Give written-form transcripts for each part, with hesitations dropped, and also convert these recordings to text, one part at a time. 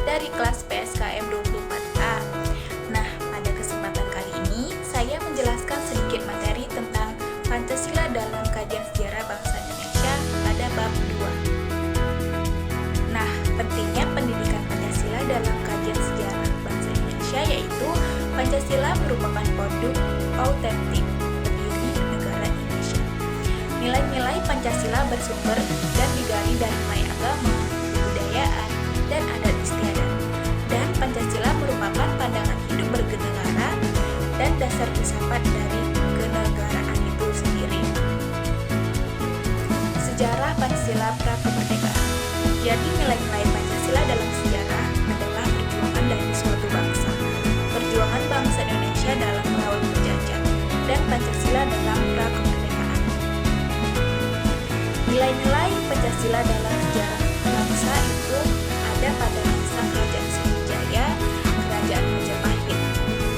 dari kelas PSKM 24A. Nah, pada kesempatan kali ini saya menjelaskan sedikit materi tentang Pancasila dalam kajian sejarah bangsa Indonesia pada bab 2. Nah, pentingnya pendidikan Pancasila dalam kajian sejarah bangsa Indonesia yaitu Pancasila merupakan produk autentik pendiri negara Indonesia. Nilai-nilai Pancasila bersumber dan digali dari nilai agama, kebudayaan, dan adat istiadat. Dan Pancasila merupakan pandangan hidup bernegara dan dasar filsafat dari kenegaraan itu sendiri. Sejarah Pancasila pra-kemerdekaan. Jadi nilai-nilai Pancasila dalam sejarah adalah perjuangan dari suatu bangsa, perjuangan bangsa Indonesia dalam melawan penjajah, dan Pancasila dalam pra-kemerdekaan. Nilai-nilai Pancasila dalam sejarah bangsa itu ada pada masa Kerajaan Sriwijaya, Kerajaan Majapahit.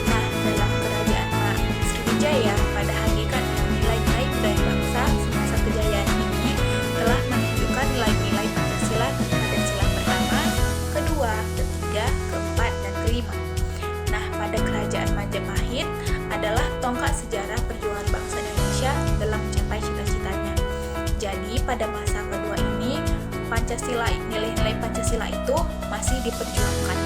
Nah, dalam Kerajaan Sriwijaya, pada hakikatnya nilai-nilai budaya bangsa semasa kejayaan ini telah menunjukkan nilai-nilai Pancasila pada sila pertama, kedua, ketiga, keempat, dan kelima. Nah, pada Kerajaan Majapahit adalah tonggak sejarah perjuangan bangsa Indonesia dalam mencapai cita-citanya. Jadi pada masa kedua ini nilai-nilai Pancasila itu masih diperjuangkan.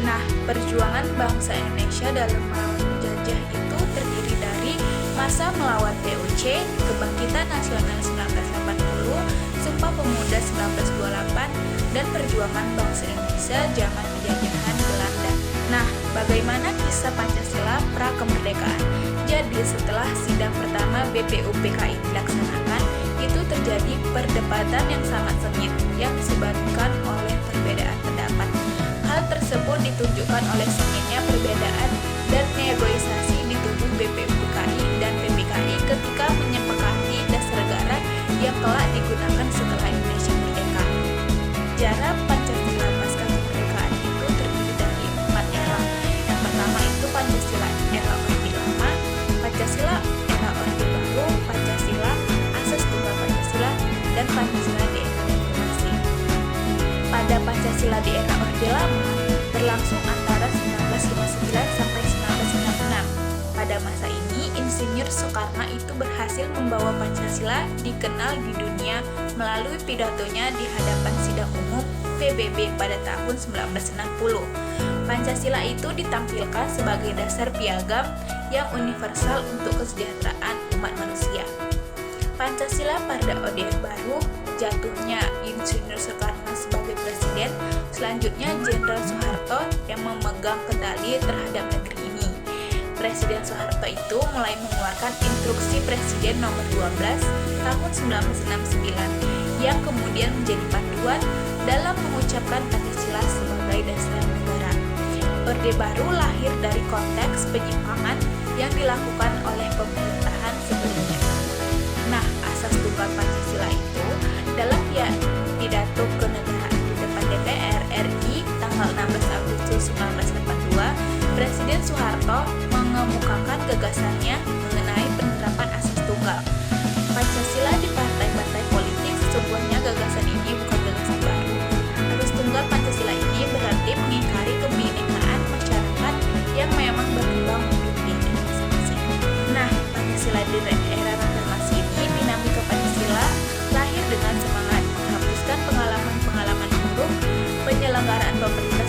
Nah, perjuangan bangsa Indonesia dalam melawan penjajah itu terdiri dari masa melawan VOC, Kebangkitan Nasional 1980, Sumpah Pemuda 1928, dan perjuangan bangsa Indonesia zaman penjajahan Belanda. Nah, bagaimana kisah Pancasila pra-kemerdekaan? Jadi setelah sidang pertama BPUPKI dilaksanakan, itu terjadi perdebatan yang sangat sengit yang disebabkan oleh perbedaan pendapat. Hal tersebut ditunjukkan oleh sengitnya perbedaan dan negosiasi di tubuh BPUPKI dan PPKI ketika menyepakati dasar negara yang kelak digunakan setelah Indonesia merdeka. Sejarah Pancasila pasca kemerdekaan itu terdiri dari 4 era. Yang pertama itu Pancasila era Orde Lama, Pancasila era Orde Baru, Pancasila Asas Tunggal Pancasila, dan Pancasila di era Reformasi. Pada Pancasila di era Orde Lama berlangsung antara 1959 sampai 1966. Pada masa ini, Insinyur Soekarno itu berhasil membawa Pancasila dikenal di dunia melalui pidatonya di hadapan sidang umum PBB pada tahun 1960. Pancasila itu ditampilkan sebagai dasar piagam yang universal untuk kesejahteraan umat manusia. Pancasila pada Orde Baru, jatuhnya Insinyur Soekarno sebagai presiden, selanjutnya Jenderal Soeharto yang memegang kendali terhadap negeri ini. Presiden Soeharto itu mulai mengeluarkan Instruksi Presiden nomor 12 tahun 1969 yang kemudian menjadi panduan dalam mengucapkan Pancasila sebagai dasar negara. Orde Baru lahir dari konteks penyimpangan yang dilakukan oleh pemerintahan sebelumnya. Nah, asas tunggal Pancasila itu dalam pidato kenegaraan di depan DPR RI tanggal 16 Agustus 1982, Presiden Soeharto mengemukakan gagasannya mengenai penerapan asas tunggal Pancasila di partai-partai politik. Sesungguhnya gagasan ini bukan gagasan baru. Asas tunggal Pancasila ini berarti mengingkari kebinekaan masyarakat yang memang berkembang hidup di Indonesia masing-masing. Nah, Pancasila di era reformasi ini, dinamika Pancasila lahir dengan semangat menghapuskan pengalaman-pengalaman buruk penyelenggaraan pemerintah